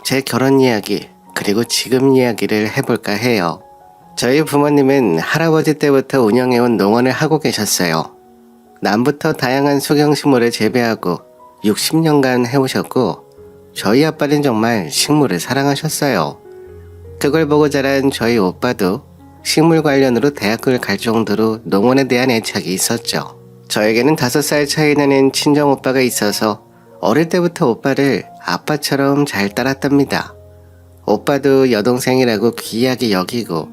제 결혼 이야기 그리고 지금 이야기를 해볼까 해요. 저희 부모님은 할아버지 때부터 운영해온 농원을 하고 계셨어요. 남부터 다양한 수경식물을 재배하고 60년간 해오셨고 저희 아빠는 정말 식물을 사랑하셨어요. 그걸 보고 자란 저희 오빠도 식물 관련으로 대학을 갈 정도로 농원에 대한 애착이 있었죠. 저에게는 5살 차이 나는 친정 오빠가 있어서 어릴 때부터 오빠를 아빠처럼 잘 따랐답니다. 오빠도 여동생이라고 귀하게 여기고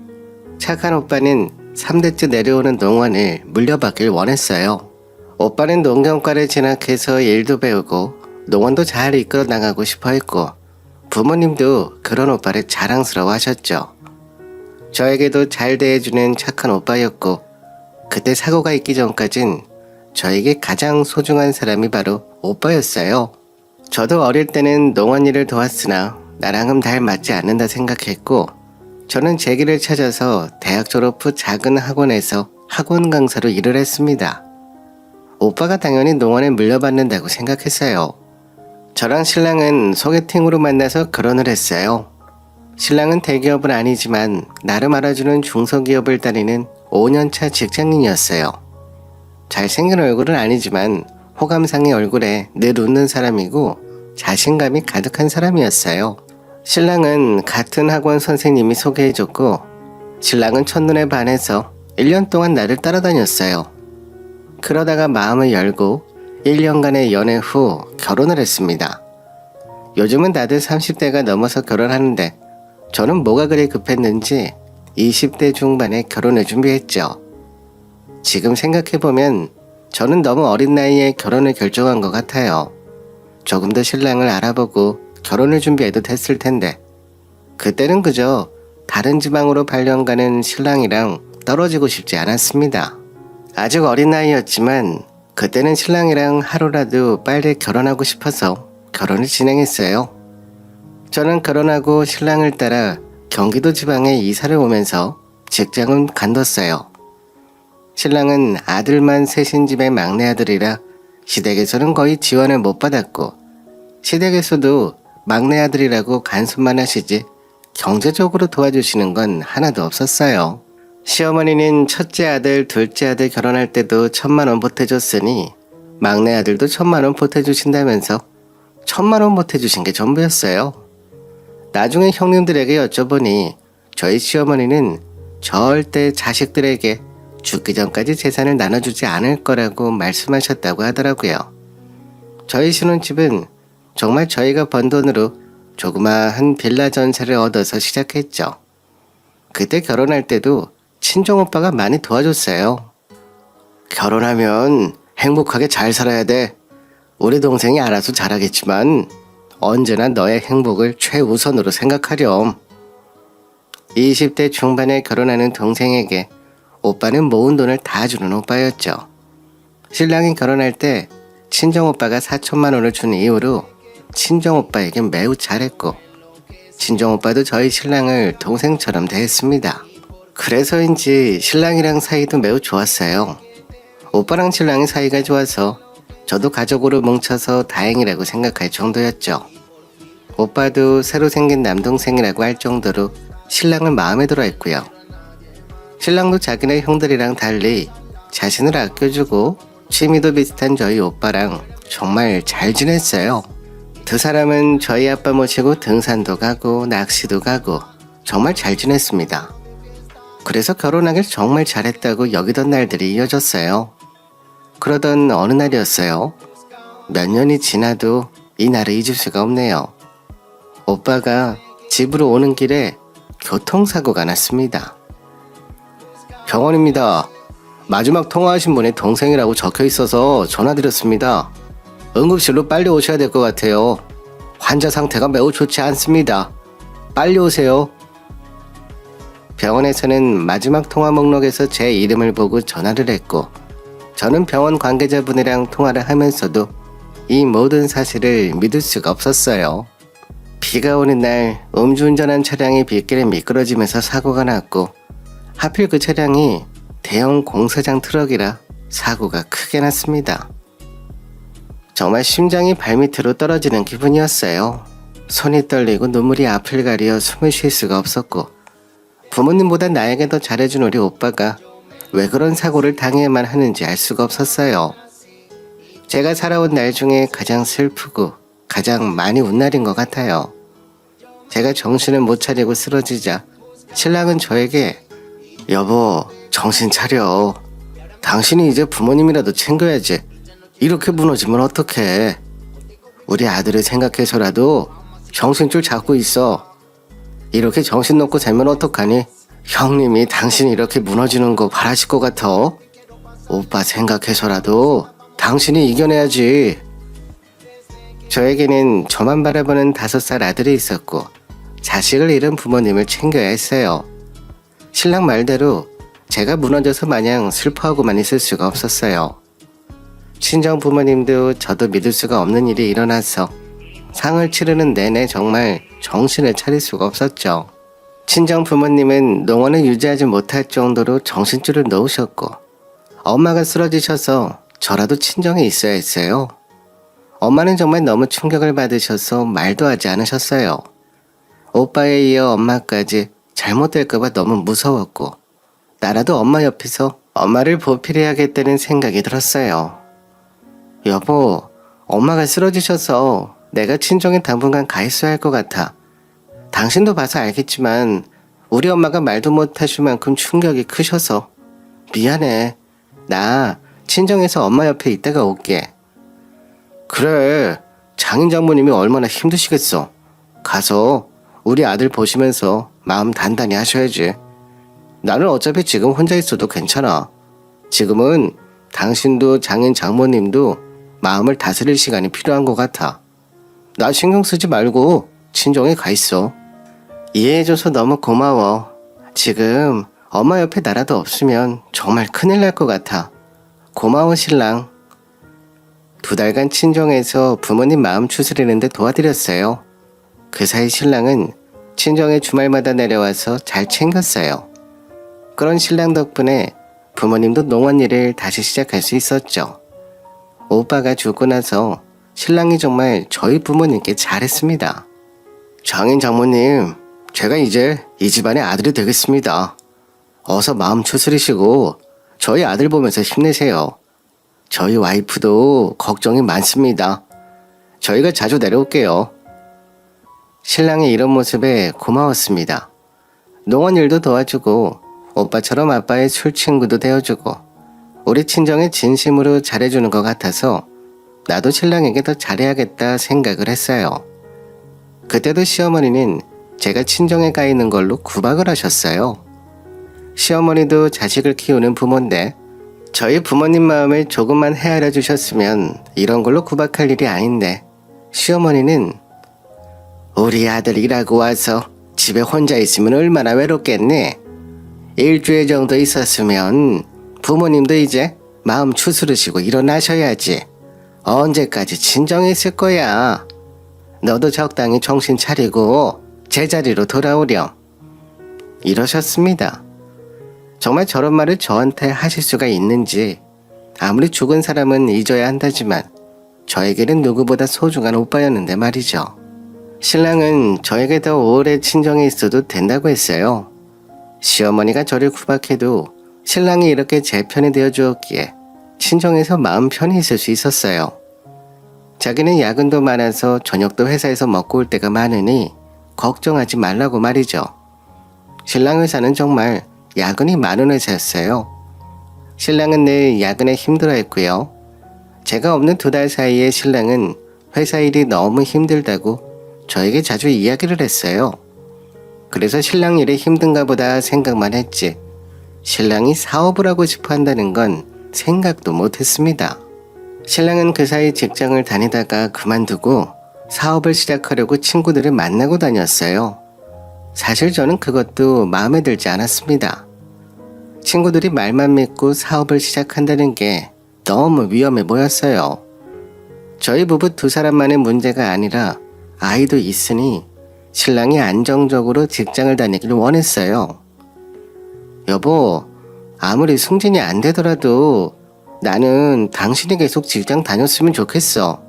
착한 오빠는 3대째 내려오는 농원을 물려받길 원했어요. 오빠는 농경과를 진학해서 일도 배우고 농원도 잘 이끌어 나가고 싶어 했고 부모님도 그런 오빠를 자랑스러워 하셨죠. 저에게도 잘 대해주는 착한 오빠였고 그때 사고가 있기 전까진 저에게 가장 소중한 사람이 바로 오빠였어요. 저도 어릴 때는 농원 일을 도왔으나 나랑은 잘 맞지 않는다 생각했고 저는 제 길을 찾아서 대학 졸업 후 작은 학원에서 학원 강사로 일을 했습니다. 오빠가 당연히 농원에 물려받는다고 생각했어요. 저랑 신랑은 소개팅으로 만나서 결혼을 했어요. 신랑은 대기업은 아니지만 나름 알아주는 중소기업을 다니는 5년차 직장인이었어요. 잘생긴 얼굴은 아니지만 호감상의 얼굴에 늘 웃는 사람이고 자신감이 가득한 사람이었어요. 신랑은 같은 학원 선생님이 소개해줬고 신랑은 첫눈에 반해서 1년 동안 나를 따라다녔어요. 그러다가 마음을 열고 1년간의 연애 후 결혼을 했습니다. 요즘은 다들 30대가 넘어서 결혼하는데 저는 뭐가 그리 급했는지 20대 중반에 결혼을 준비했죠. 지금 생각해보면 저는 너무 어린 나이에 결혼을 결정한 것 같아요. 조금 더 신랑을 알아보고 결혼을 준비해도 됐을 텐데 그때는 그저 다른 지방으로 발령 가는 신랑이랑 떨어지고 싶지 않았습니다. 아직 어린 나이였지만 그때는 신랑이랑 하루라도 빨리 결혼하고 싶어서 결혼을 진행했어요. 저는 결혼하고 신랑을 따라 경기도 지방에 이사를 오면서 직장은 간뒀어요. 신랑은 아들만 셋인 집의 막내 아들이라 시댁에서는 거의 지원을 못 받았고 시댁에서도 막내 아들이라고 간섭만 하시지 경제적으로 도와주시는 건 하나도 없었어요. 시어머니는 첫째 아들, 둘째 아들 결혼할 때도 1,000만 원 보태줬으니 막내 아들도 1,000만 원 보태주신다면서 1,000만 원 보태주신 게 전부였어요. 나중에 형님들에게 여쭤보니 저희 시어머니는 절대 자식들에게 죽기 전까지 재산을 나눠주지 않을 거라고 말씀하셨다고 하더라고요. 저희 신혼집은 정말 저희가 번 돈으로 조그마한 빌라 전세를 얻어서 시작했죠. 그때 결혼할 때도 친정오빠가 많이 도와줬어요. 결혼하면 행복하게 잘 살아야 돼. 우리 동생이 알아서 잘하겠지만 언제나 너의 행복을 최우선으로 생각하렴. 20대 중반에 결혼하는 동생에게 오빠는 모은 돈을 다 주는 오빠였죠. 신랑이 결혼할 때 친정오빠가 4천만 원을 준 이후로 친정오빠에겐 매우 잘했고 친정오빠도 저희 신랑을 동생처럼 대했습니다. 그래서인지 신랑이랑 사이도 매우 좋았어요. 오빠랑 신랑이 사이가 좋아서 저도 가족으로 뭉쳐서 다행이라고 생각할 정도였죠. 오빠도 새로 생긴 남동생이라고 할 정도로 신랑을 마음에 들어 했고요. 신랑도 자기네 형들이랑 달리 자신을 아껴주고 취미도 비슷한 저희 오빠랑 정말 잘 지냈어요. 두 사람은 저희 아빠 모시고 등산도 가고 낚시도 가고 정말 잘 지냈습니다. 그래서 결혼하길 정말 잘했다고 여기던 날들이 이어졌어요. 그러던 어느 날이었어요. 몇 년이 지나도 이 날을 잊을 수가 없네요. 오빠가 집으로 오는 길에 교통사고가 났습니다. 병원입니다. 마지막 통화하신 분이 동생이라고 적혀 있어서 전화드렸습니다. 응급실로 빨리 오셔야 될 것 같아요. 환자 상태가 매우 좋지 않습니다. 빨리 오세요. 병원에서는 마지막 통화 목록에서 제 이름을 보고 전화를 했고 저는 병원 관계자분이랑 통화를 하면서도 이 모든 사실을 믿을 수가 없었어요. 비가 오는 날 음주운전한 차량이 빗길에 미끄러지면서 사고가 났고 하필 그 차량이 대형 공사장 트럭이라 사고가 크게 났습니다. 정말 심장이 발밑으로 떨어지는 기분이었어요. 손이 떨리고 눈물이 앞을 가려 숨을 쉴 수가 없었고, 부모님보다 나에게 더 잘해준 우리 오빠가 왜 그런 사고를 당해야만 하는지 알 수가 없었어요. 제가 살아온 날 중에 가장 슬프고 가장 많이 운 날인 것 같아요. 제가 정신을 못 차리고 쓰러지자 신랑은 저에게 여보, 정신 차려. 당신이 이제 부모님이라도 챙겨야지. 이렇게 무너지면 어떡해. 우리 아들을 생각해서라도 정신줄 잡고 있어. 이렇게 정신 놓고 살면 어떡하니? 형님이 당신이 이렇게 무너지는 거 바라실 것 같아? 오빠 생각해서라도 당신이 이겨내야지. 저에게는 저만 바라보는 5살 아들이 있었고 자식을 잃은 부모님을 챙겨야 했어요. 신랑 말대로 제가 무너져서 마냥 슬퍼하고만 있을 수가 없었어요. 친정 부모님도 저도 믿을 수가 없는 일이 일어나서 상을 치르는 내내 정말 정신을 차릴 수가 없었죠. 친정 부모님은 농원을 유지하지 못할 정도로 정신줄을 놓으셨고 엄마가 쓰러지셔서 저라도 친정에 있어야 했어요. 엄마는 정말 너무 충격을 받으셔서 말도 하지 않으셨어요. 오빠에 이어 엄마까지 잘못될까봐 너무 무서웠고 나라도 엄마 옆에서 엄마를 보필해야겠다는 생각이 들었어요. 여보, 엄마가 쓰러지셔서 내가 친정에 당분간 가 있어야 할 것 같아. 당신도 봐서 알겠지만 우리 엄마가 말도 못하실 만큼 충격이 크셔서 미안해. 나 친정에서 엄마 옆에 있다가 올게. 그래, 장인 장모님이 얼마나 힘드시겠어. 가서 우리 아들 보시면서 마음 단단히 하셔야지. 나는 어차피 지금 혼자 있어도 괜찮아. 지금은 당신도 장인 장모님도 마음을 다스릴 시간이 필요한 것 같아. 나 신경 쓰지 말고 친정에 가 있어. 이해해줘서 너무 고마워. 지금 엄마 옆에 나라도 없으면 정말 큰일 날 것 같아. 고마워 신랑. 2달간 친정에서 부모님 마음 추스리는데 도와드렸어요. 그 사이 신랑은 친정에 주말마다 내려와서 잘 챙겼어요. 그런 신랑 덕분에 부모님도 농원 일을 다시 시작할 수 있었죠. 오빠가 죽고 나서 신랑이 정말 저희 부모님께 잘했습니다. 장인 장모님, 제가 이제 이 집안의 아들이 되겠습니다. 어서 마음 추스리시고 저희 아들 보면서 힘내세요. 저희 와이프도 걱정이 많습니다. 저희가 자주 내려올게요. 신랑의 이런 모습에 고마웠습니다. 농원 일도 도와주고 오빠처럼 아빠의 술 친구도 되어주고 우리 친정에 진심으로 잘해주는 것 같아서 나도 신랑에게 더 잘해야겠다 생각을 했어요. 그때도 시어머니는 제가 친정에 가 있는 걸로 구박을 하셨어요. 시어머니도 자식을 키우는 부모인데 저희 부모님 마음을 조금만 헤아려 주셨으면 이런 걸로 구박할 일이 아닌데 시어머니는 우리 아들 일하고 와서 집에 혼자 있으면 얼마나 외롭겠니? 일주일 정도 있었으면 부모님도 이제 마음 추스르시고 일어나셔야지. 언제까지 친정에 있을 거야. 너도 적당히 정신 차리고 제자리로 돌아오렴. 이러셨습니다. 정말 저런 말을 저한테 하실 수가 있는지 아무리 죽은 사람은 잊어야 한다지만 저에게는 누구보다 소중한 오빠였는데 말이죠. 신랑은 저에게 더 오래 친정에 있어도 된다고 했어요. 시어머니가 저를 구박해도 신랑이 이렇게 제 편이 되어주었기에 친정에서 마음 편히 있을 수 있었어요. 자기는 야근도 많아서 저녁도 회사에서 먹고 올 때가 많으니 걱정하지 말라고 말이죠. 신랑 회사는 정말 야근이 많은 회사였어요. 신랑은 늘 야근에 힘들어했고요. 제가 없는 2달 사이에 신랑은 회사 일이 너무 힘들다고 저에게 자주 이야기를 했어요. 그래서 신랑 일이 힘든가 보다 생각만 했지 신랑이 사업을 하고 싶어 한다는 건 생각도 못했습니다. 신랑은 그 사이 직장을 다니다가 그만두고 사업을 시작하려고 친구들을 만나고 다녔어요. 사실 저는 그것도 마음에 들지 않았습니다. 친구들이 말만 믿고 사업을 시작한다는 게 너무 위험해 보였어요. 저희 부부 2사람만의 문제가 아니라 아이도 있으니 신랑이 안정적으로 직장을 다니기를 원했어요. 여보, 아무리 승진이 안 되더라도 나는 당신이 계속 직장 다녔으면 좋겠어.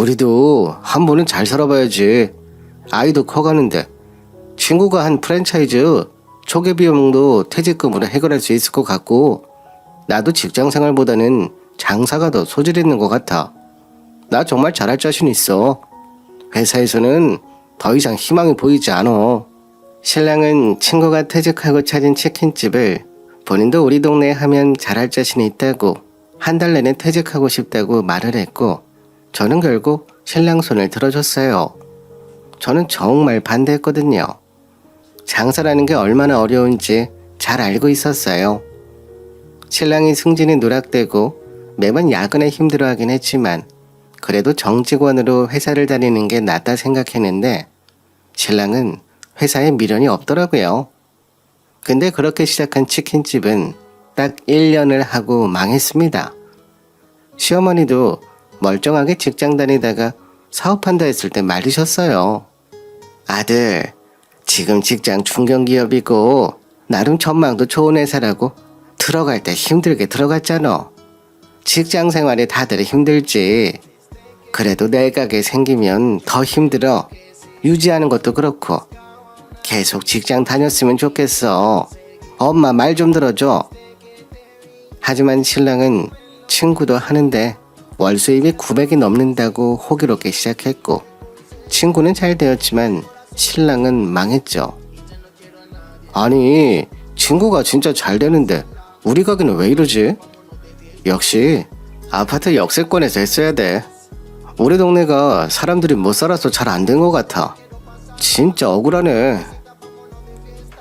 우리도 한 번은 잘 살아봐야지. 아이도 커가는데 친구가 한 프랜차이즈 초기 비용도 퇴직금으로 해결할 수 있을 것 같고 나도 직장 생활보다는 장사가 더 소질 있는 것 같아. 나 정말 잘할 자신 있어. 회사에서는 더 이상 희망이 보이지 않아. 신랑은 친구가 퇴직하고 차린 치킨집을 본인도 우리 동네에 하면 잘할 자신이 있다고 한 달 내내 퇴직하고 싶다고 말을 했고 저는 결국 신랑 손을 들어줬어요. 저는 정말 반대했거든요. 장사라는 게 얼마나 어려운지 잘 알고 있었어요. 신랑이 승진이 누락되고 매번 야근에 힘들어하긴 했지만 그래도 정직원으로 회사를 다니는 게 낫다 생각했는데 신랑은 회사에 미련이 없더라고요. 근데 그렇게 시작한 치킨집은 딱 1년을 하고 망했습니다. 시어머니도 멀쩡하게 직장 다니다가 사업한다 했을 때 말리셨어요. 아들, 지금 직장 중견기업이고 나름 전망도 좋은 회사라고 들어갈 때 힘들게 들어갔잖아. 직장 생활이 다들 힘들지. 그래도 내 가게 생기면 더 힘들어. 유지하는 것도 그렇고 계속 직장 다녔으면 좋겠어. 엄마 말 좀 들어줘. 하지만 신랑은 친구도 하는데 월 수입이 900이 넘는다고 호기롭게 시작했고 친구는 잘 되었지만 신랑은 망했죠. 아니, 친구가 진짜 잘 되는데 우리 가게는 왜 이러지? 역시 아파트 역세권에서 했어야 돼. 우리 동네가 사람들이 못 살아서 잘 안 된 것 같아. 진짜 억울하네.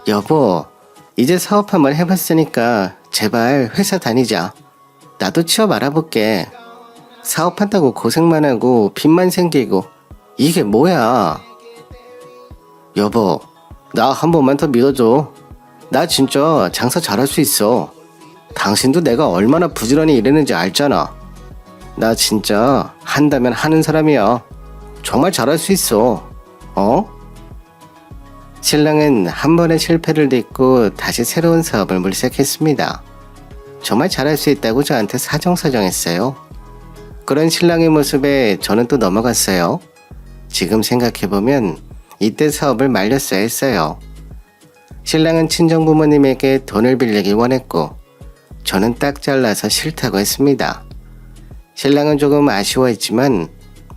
여보, 이제 사업 한번 해봤으니까 제발 회사 다니자. 나도 취업 알아볼게. 사업한다고 고생만 하고 빚만 생기고 이게 뭐야. 여보, 나 한 번만 더 믿어줘. 나 진짜 장사 잘할 수 있어. 당신도 내가 얼마나 부지런히 일했는지 알잖아. 나 진짜 한다면 하는 사람이야. 정말 잘할 수 있어. 어? 신랑은 한 번의 실패를 딛고 다시 새로운 사업을 물색했습니다. 정말 잘할 수 있다고 저한테 사정사정했어요. 그런 신랑의 모습에 저는 또 넘어갔어요. 지금 생각해보면 이때 사업을 말렸어야 했어요. 신랑은 친정부모님에게 돈을 빌리기 원했고 저는 딱 잘라서 싫다고 했습니다. 신랑은 조금 아쉬워했지만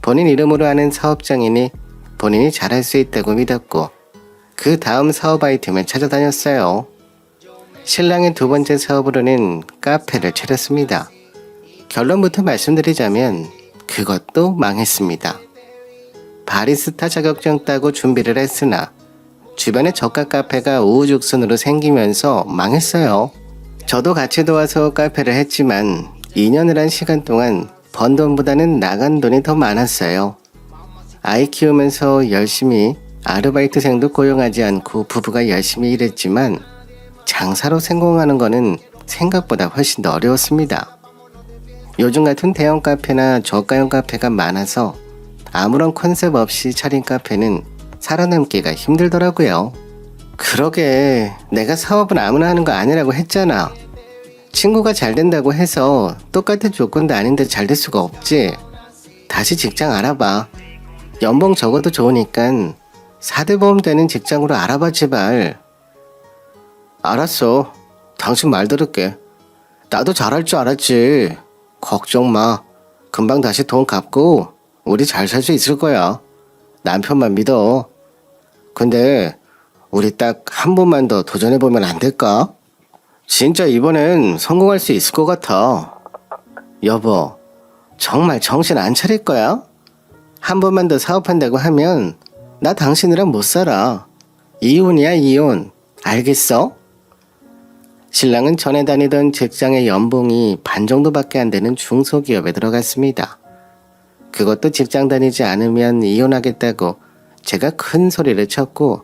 본인 이름으로 하는 사업장이니 본인이 잘할 수 있다고 믿었고 그 다음 사업 아이템을 찾아다녔어요. 신랑의 두 번째 사업으로는 카페를 차렸습니다. 결론부터 말씀드리자면 그것도 망했습니다. 바리스타 자격증 따고 준비를 했으나 주변에 저가 카페가 우후죽순으로 생기면서 망했어요. 저도 같이 도와서 카페를 했지만 2년을 한 시간 동안 번 돈보다는 나간 돈이 더 많았어요. 아이 키우면서 열심히 아르바이트생도 고용하지 않고 부부가 열심히 일했지만 장사로 성공하는 거는 생각보다 훨씬 더 어려웠습니다. 요즘 같은 대형 카페나 저가형 카페가 많아서 아무런 컨셉 없이 차린 카페는 살아남기가 힘들더라고요. 그러게, 내가 사업은 아무나 하는 거 아니라고 했잖아. 친구가 잘 된다고 해서 똑같은 조건도 아닌데 잘 될 수가 없지. 다시 직장 알아봐. 연봉 적어도 좋으니까 4대 보험 되는 직장으로 알아봐 제발. 알았어. 당신 말 들을게. 나도 잘할 줄 알았지. 걱정 마. 금방 다시 돈 갚고 우리 잘 살 수 있을 거야. 남편만 믿어. 근데 우리 딱 한 번만 더 도전해보면 안 될까? 진짜 이번엔 성공할 수 있을 것 같아. 여보, 정말 정신 안 차릴 거야? 한 번만 더 사업한다고 하면 나 당신이랑 못 살아. 이혼이야, 이혼. 알겠어? 신랑은 전에 다니던 직장의 연봉이 반 정도밖에 안 되는 중소기업에 들어갔습니다. 그것도 직장 다니지 않으면 이혼하겠다고 제가 큰 소리를 쳤고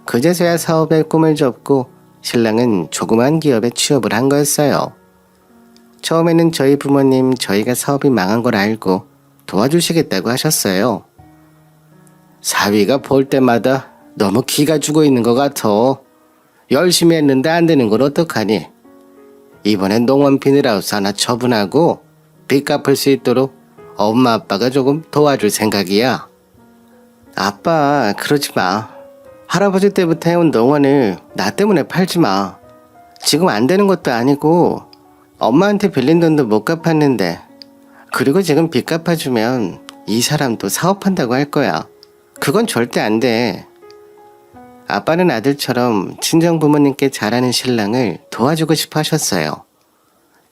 그제서야 사업의 꿈을 접고 신랑은 조그만 기업에 취업을 한 거였어요. 처음에는 저희 부모님 저희가 사업이 망한 걸 알고 도와주시겠다고 하셨어요. 사위가 볼 때마다 너무 기가 죽어 있는 것 같아. 열심히 했는데 안 되는 걸 어떡하니? 이번엔 농원 비닐하우스 하나 처분하고 빚 갚을 수 있도록 엄마 아빠가 조금 도와줄 생각이야. 아빠, 그러지 마. 할아버지 때부터 해온 농원을 나 때문에 팔지 마. 지금 안 되는 것도 아니고 엄마한테 빌린 돈도 못 갚았는데, 그리고 지금 빚 갚아주면 이 사람도 사업한다고 할 거야. 그건 절대 안 돼. 아빠는 아들처럼 친정 부모님께 잘하는 신랑을 도와주고 싶어 하셨어요.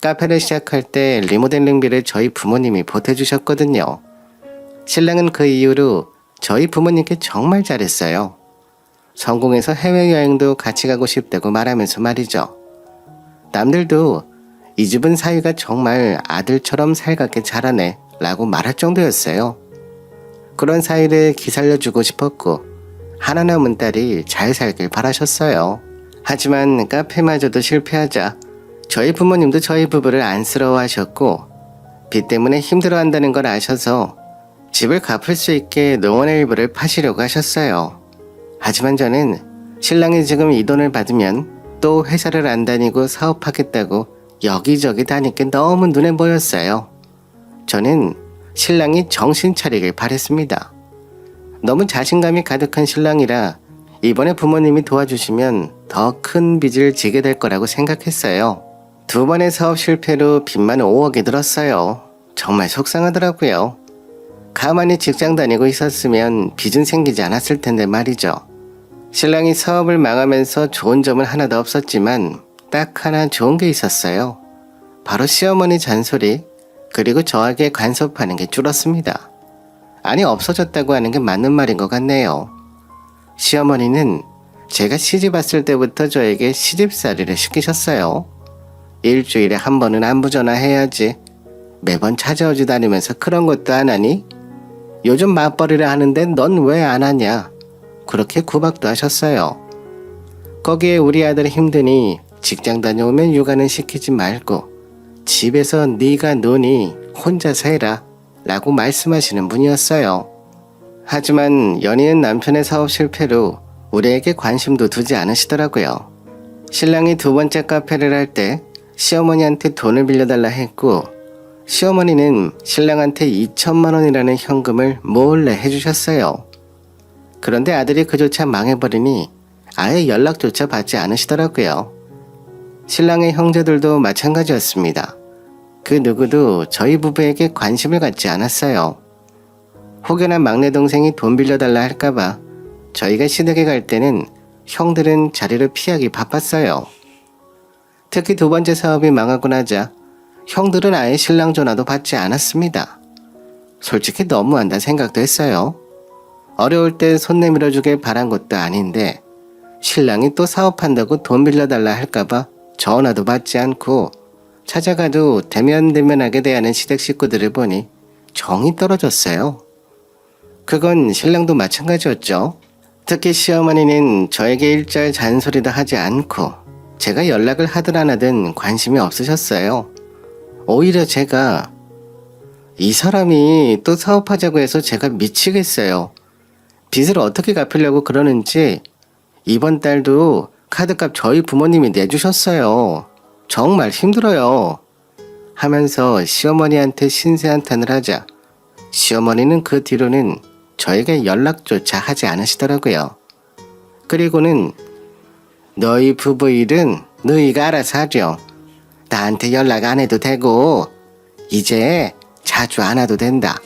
카페를 시작할 때 리모델링비를 저희 부모님이 보태주셨거든요. 신랑은 그 이후로 저희 부모님께 정말 잘했어요. 성공해서 해외여행도 같이 가고 싶다고 말하면서 말이죠. 남들도 이 집은 사위가 정말 아들처럼 살갑게 자라네 라고 말할 정도였어요. 그런 사위를 기살려주고 싶었고 하나 남은 딸이 잘 살길 바라셨어요. 하지만 카페마저도 실패하자 저희 부모님도 저희 부부를 안쓰러워하셨고 빚 때문에 힘들어한다는 걸 아셔서 집을 갚을 수 있게 농원의 일부를 파시려고 하셨어요. 하지만 저는 신랑이 지금 이 돈을 받으면 또 회사를 안 다니고 사업하겠다고 여기저기 다니게 너무 눈에 보였어요. 저는 신랑이 정신 차리길 바랬습니다. 너무 자신감이 가득한 신랑이라 이번에 부모님이 도와주시면 더 큰 빚을 지게 될 거라고 생각했어요. 두 번의 사업 실패로 빚만 5억이 들었어요. 정말 속상하더라고요. 가만히 직장 다니고 있었으면 빚은 생기지 않았을 텐데 말이죠. 신랑이 사업을 망하면서 좋은 점은 하나도 없었지만 딱 하나 좋은 게 있었어요. 바로 시어머니 잔소리, 그리고 저에게 간섭하는 게 줄었습니다. 아니, 없어졌다고 하는 게 맞는 말인 것 같네요. 시어머니는 제가 시집 왔을 때부터 저에게 시집살이를 시키셨어요. 일주일에 한 번은 안부 전화해야지. 매번 찾아오지도 않으면서 그런 것도 안 하니? 요즘 맞벌이를 하는데 넌 왜 안 하냐? 그렇게 구박도 하셨어요. 거기에 우리 아들이 힘드니 직장 다녀오면 육아는 시키지 말고 집에서 네가 노니 혼자서 해라 라고 말씀하시는 분이었어요. 하지만 연이은 남편의 사업 실패로 우리에게 관심도 두지 않으시더라고요. 신랑이 두 번째 카페를 할 때 시어머니한테 돈을 빌려달라 했고 시어머니는 신랑한테 2천만 원이라는 현금을 몰래 해주셨어요. 그런데 아들이 그조차 망해버리니 아예 연락조차 받지 않으시더라고요. 신랑의 형제들도 마찬가지였습니다. 그 누구도 저희 부부에게 관심을 갖지 않았어요. 혹여나 막내 동생이 돈 빌려달라 할까봐 저희가 시댁에 갈 때는 형들은 자리를 피하기 바빴어요. 특히 두 번째 사업이 망하고 나자 형들은 아예 신랑 전화도 받지 않았습니다. 솔직히 너무한다 생각도 했어요. 어려울 때 손 내밀어주길 바란 것도 아닌데 신랑이 또 사업한다고 돈 빌려달라 할까봐 전화도 받지 않고 찾아가도 대면대면하게 대하는 시댁 식구들을 보니 정이 떨어졌어요. 그건 신랑도 마찬가지였죠. 특히 시어머니는 저에게 일절 잔소리도 하지 않고 제가 연락을 하든 안 하든 관심이 없으셨어요. 오히려 제가 이 사람이 또 사업하자고 해서 제가 미치겠어요. 빚을 어떻게 갚으려고 그러는지 이번 달도 카드값 저희 부모님이 내주셨어요. 정말 힘들어요. 하면서 시어머니한테 신세한탄을 하자 시어머니는 그 뒤로는 저에게 연락조차 하지 않으시더라고요. 그리고는 너희 부부 일은 너희가 알아서 하렴. 나한테 연락 안 해도 되고 이제 자주 안 와도 된다.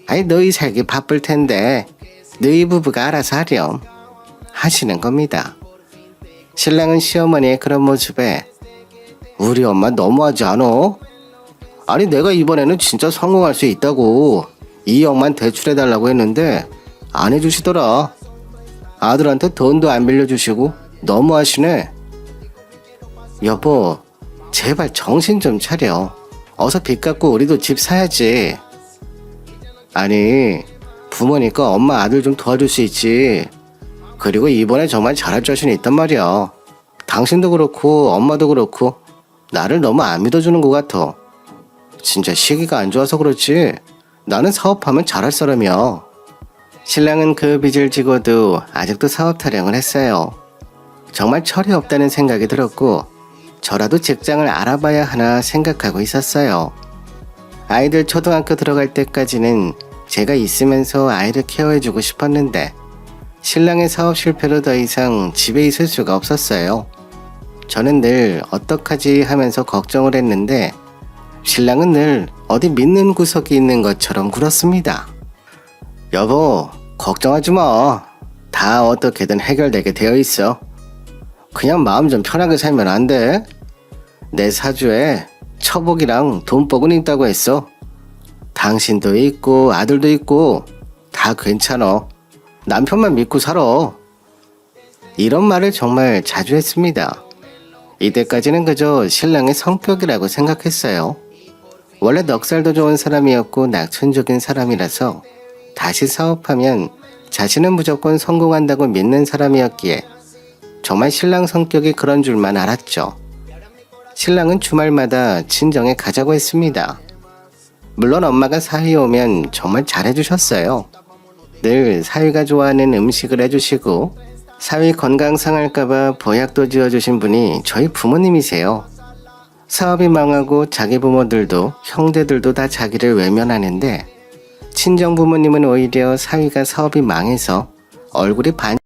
아니 너희 살기 바쁠 텐데 너희 부부가 알아서 하렴 하시는 겁니다. 신랑은 시어머니의 그런 모습에 우리 엄마 너무하지 않어? 아니 내가 이번에는 진짜 성공할 수 있다고 2억만 대출해달라고 했는데 안 해주시더라. 아들한테 돈도 안 빌려주시고 너무하시네. 여보 제발 정신 좀 차려. 어서 빚 갚고 우리도 집 사야지. 아니 부모니까 엄마 아들 좀 도와줄 수 있지. 그리고 이번에 정말 잘할 자신이 있단 말이야. 당신도 그렇고 엄마도 그렇고 나를 너무 안 믿어주는 것 같아. 진짜 시기가 안 좋아서 그렇지 나는 사업하면 잘할 사람이야. 신랑은 그 빚을 지고도 아직도 사업 타령을 했어요. 정말 철이 없다는 생각이 들었고 저라도 직장을 알아봐야 하나 생각하고 있었어요. 아이들 초등학교 들어갈 때까지는 제가 있으면서 아이를 케어해주고 싶었는데 신랑의 사업 실패로 더 이상 집에 있을 수가 없었어요. 저는 늘 어떡하지 하면서 걱정을 했는데 신랑은 늘 어디 믿는 구석이 있는 것처럼 굴었습니다. 여보, 걱정하지 마. 다 어떻게든 해결되게 되어 있어. 그냥 마음 좀 편하게 살면 안 돼? 내 사주에 처복이랑 돈복은 있다고 했어. 당신도 있고 아들도 있고 다 괜찮아. 남편만 믿고 살아. 이런 말을 정말 자주 했습니다. 이때까지는 그저 신랑의 성격이라고 생각했어요. 원래 넉살도 좋은 사람이었고 낙천적인 사람이라서 다시 사업하면 자신은 무조건 성공한다고 믿는 사람이었기에 정말 신랑 성격이 그런 줄만 알았죠. 신랑은 주말마다 친정에 가자고 했습니다. 물론 엄마가 사위 오면 정말 잘해주셨어요. 늘 사위가 좋아하는 음식을 해주시고 사위 건강 상할까봐 보약도 지어주신 분이 저희 부모님이세요. 사업이 망하고 자기 부모들도 형제들도 다 자기를 외면하는데 친정 부모님은 오히려 사위가 사업이 망해서 얼굴이 반